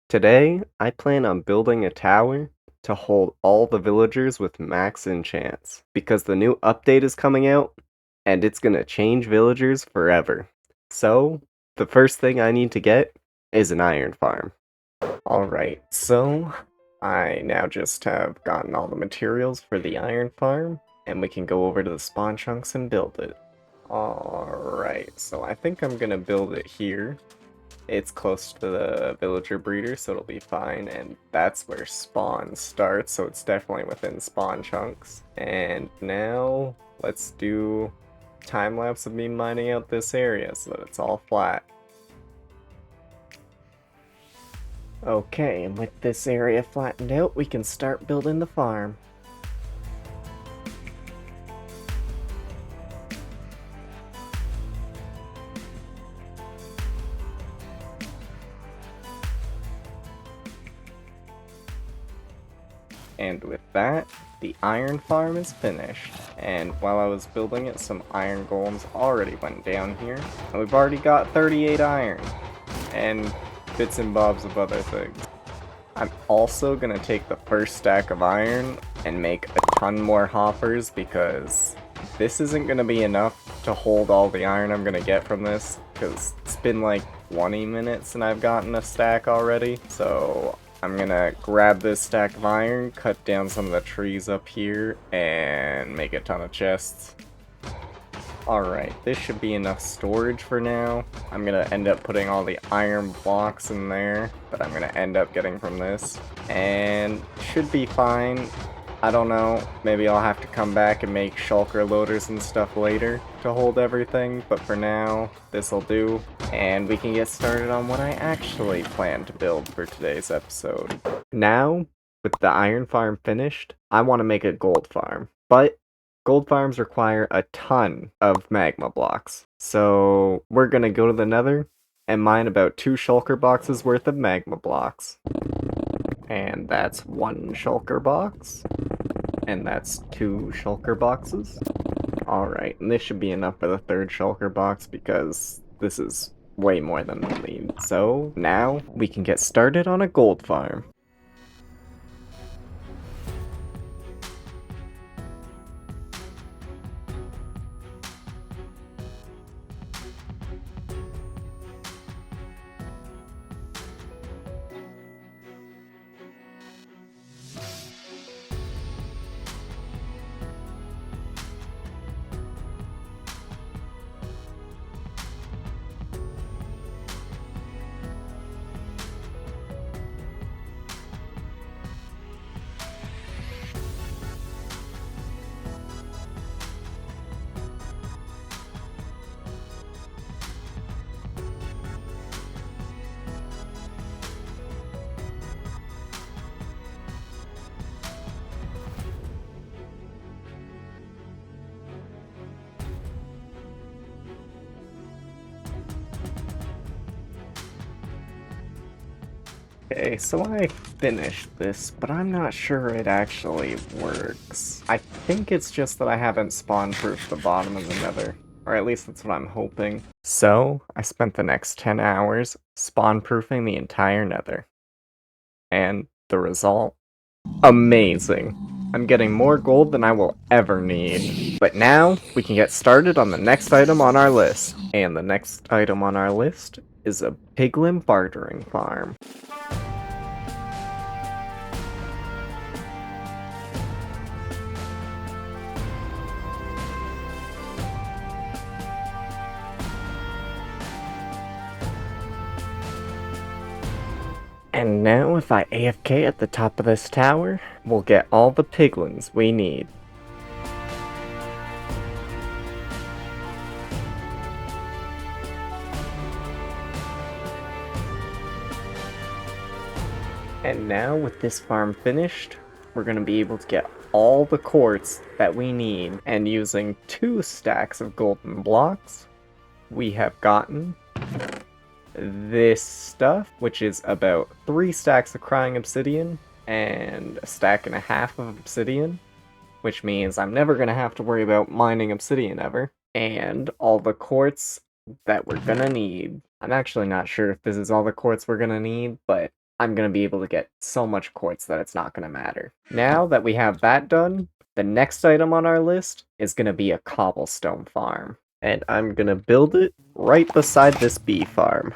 Today, I plan on building a tower to hold all the villagers with max enchants, because the new update is coming out, and it's gonna change villagers forever. So, the first thing I need to get is an iron farm. Alright, so I now just have gotten all the materials for the iron farm, and we can go over to the spawn chunks and build it. Alright, so I think I'm gonna build it here. It's close to the villager breeder, so it'll be fine, and that's where spawn starts, so it's definitely within spawn chunks. And now, let's do time-lapse of me mining out this area so that it's all flat. Okay, and with this area flattened out, we can start building the farm. And with that, the iron farm is finished. And while I was building it, some iron golems already went down here. And we've already got 38 iron. And bits and bobs of other things. I'm also gonna take the first stack of iron and make a ton more hoppers because this isn't gonna be enough to hold all the iron I'm gonna get from this, because it's been like 20 minutes and I've gotten a stack already. So I'm gonna grab this stack of iron, cut down some of the trees up here, and make a ton of chests. Alright, this should be enough storage for now. I'm gonna end up putting all the iron blocks in there that I'm gonna end up getting from this. And should be fine. I don't know, maybe I'll have to come back and make shulker loaders and stuff later to hold everything, but for now, this'll do. And we can get started on what I actually plan to build for today's episode. Now, with the iron farm finished, I want to make a gold farm. But gold farms require a ton of magma blocks. So we're gonna go to the nether and mine about 2 shulker boxes worth of magma blocks. And that's 1 shulker box. And that's 2 shulker boxes. Alright, and this should be enough for the 3rd shulker box because this is way more than we need. So now we can get started on a gold farm. Okay, so I finished this, but I'm not sure it actually works. I think it's just that I haven't spawn-proofed the bottom of the nether. Or at least that's what I'm hoping. So, I spent the next 10 hours spawn-proofing the entire nether. And the result? Amazing! I'm getting more gold than I will ever need. But now, we can get started on the next item on our list. And the next item on our list is a piglin bartering farm. And now if I AFK at the top of this tower, we'll get all the piglins we need. And now with this farm finished, we're going to be able to get all the quartz that we need. And using 2 stacks of golden blocks, we have gotten this stuff, which is about 3 stacks of crying obsidian and a stack and a half of obsidian, which means I'm never going to have to worry about mining obsidian ever. And all the quartz that we're gonna need. I'm actually not sure if this is all the quartz we're gonna need, but I'm going to be able to get so much quartz that it's not going to matter. Now that we have that done, the next item on our list is going to be a cobblestone farm. And I'm going to build it right beside this bee farm.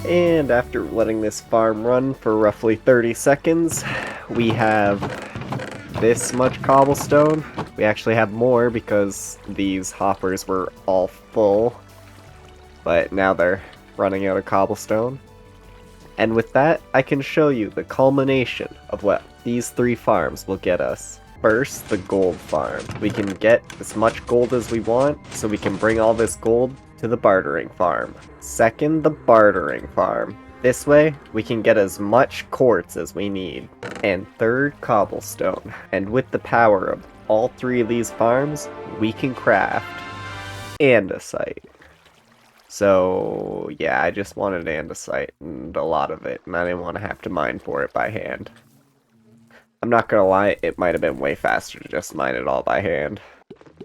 And after letting this farm run for roughly 30 seconds, we have this much cobblestone. We actually have more because these hoppers were all full, but now they're running out of cobblestone. And with that, I can show you the culmination of what these 3 farms will get us. First, the gold farm. We can get as much gold as we want, so we can bring all this gold to the bartering farm. Second, the bartering farm. This way, we can get as much quartz as we need. And third, cobblestone. And with the power of all 3 of these farms, we can craft andesite. So, yeah, I just wanted andesite, and a lot of it, and I didn't want to have to mine for it by hand. I'm not gonna lie, it might have been way faster to just mine it all by hand.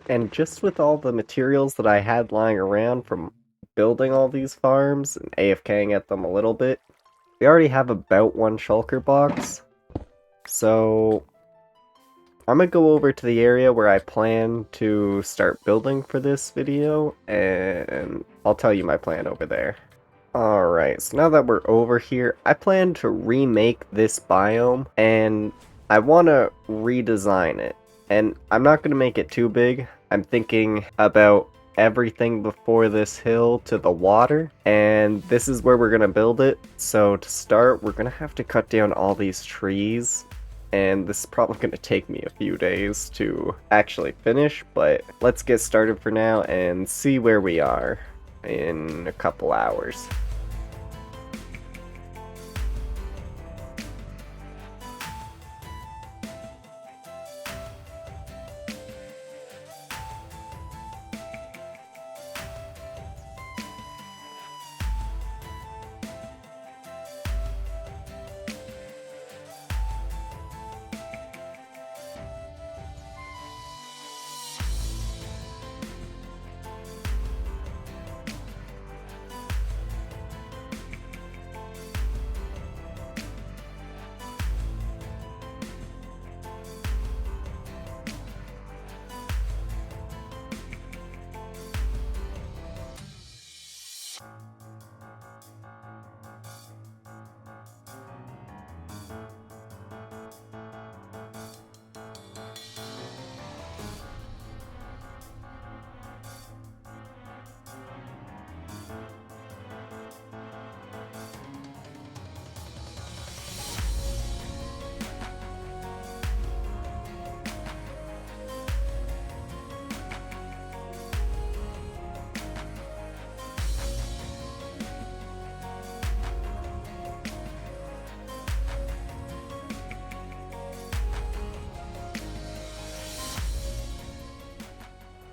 And just with all the materials that I had lying around from building all these farms and AFKing at them a little bit, we already have about 1 shulker box. So I'm gonna go over to the area where I plan to start building for this video, and I'll tell you my plan over there. Alright, so now that we're over here, I plan to remake this biome, and I want to redesign it. And I'm not going to make it too big. I'm thinking about everything before this hill to the water, and this is where we're going to build it. So to start, we're going to have to cut down all these trees, and this is probably going to take me a few days to actually finish, but let's get started for now and see where we are in a couple hours.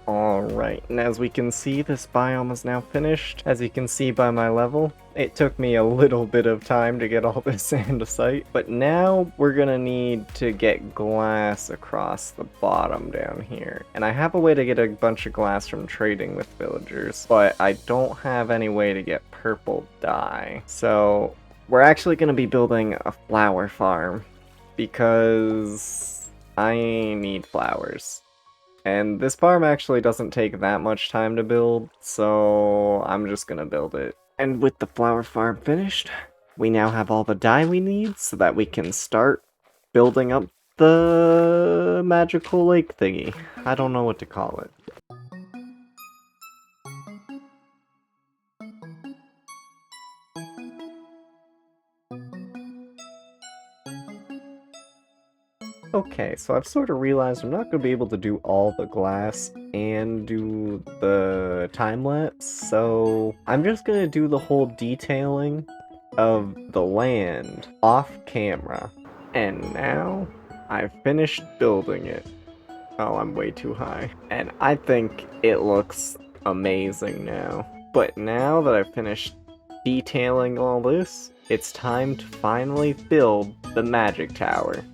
Alright, and as we can see, this biome is now finished. As you can see by my level, it took me a little bit of time to get all this andesite, but now we're gonna need to get glass across the bottom down here. And I have a way to get a bunch of glass from trading with villagers, but I don't have any way to get purple dye. So we're actually gonna be building a flower farm, because I need flowers. And this farm actually doesn't take that much time to build, so I'm just gonna build it. And with the flower farm finished, we now have all the dye we need so that we can start building up the magical lake thingy. I don't know what to call it. Okay, so I've sort of realized I'm not going to be able to do all the glass and do the time-lapse, so I'm just going to do the whole detailing of the land off camera. And now, I've finished building it. Oh, I'm way too high. And I think it looks amazing now. But now that I've finished detailing all this, it's time to finally build the magic tower.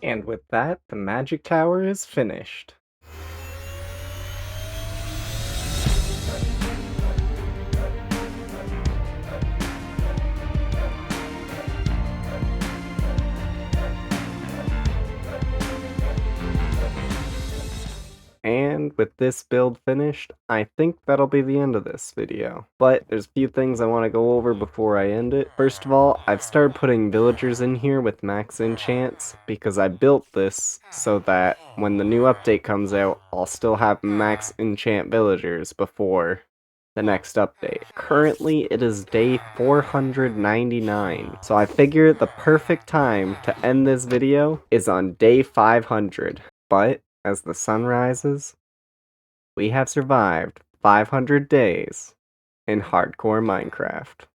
And with that, the magic tower is finished. And with this build finished, I think that'll be the end of this video. But there's a few things I want to go over before I end it. First of all, I've started putting villagers in here with max enchants, because I built this so that when the new update comes out, I'll still have max enchant villagers before the next update. Currently, it is day 499, so I figure the perfect time to end this video is on day 500. But as the sun rises, we have survived 500 days in hardcore Minecraft.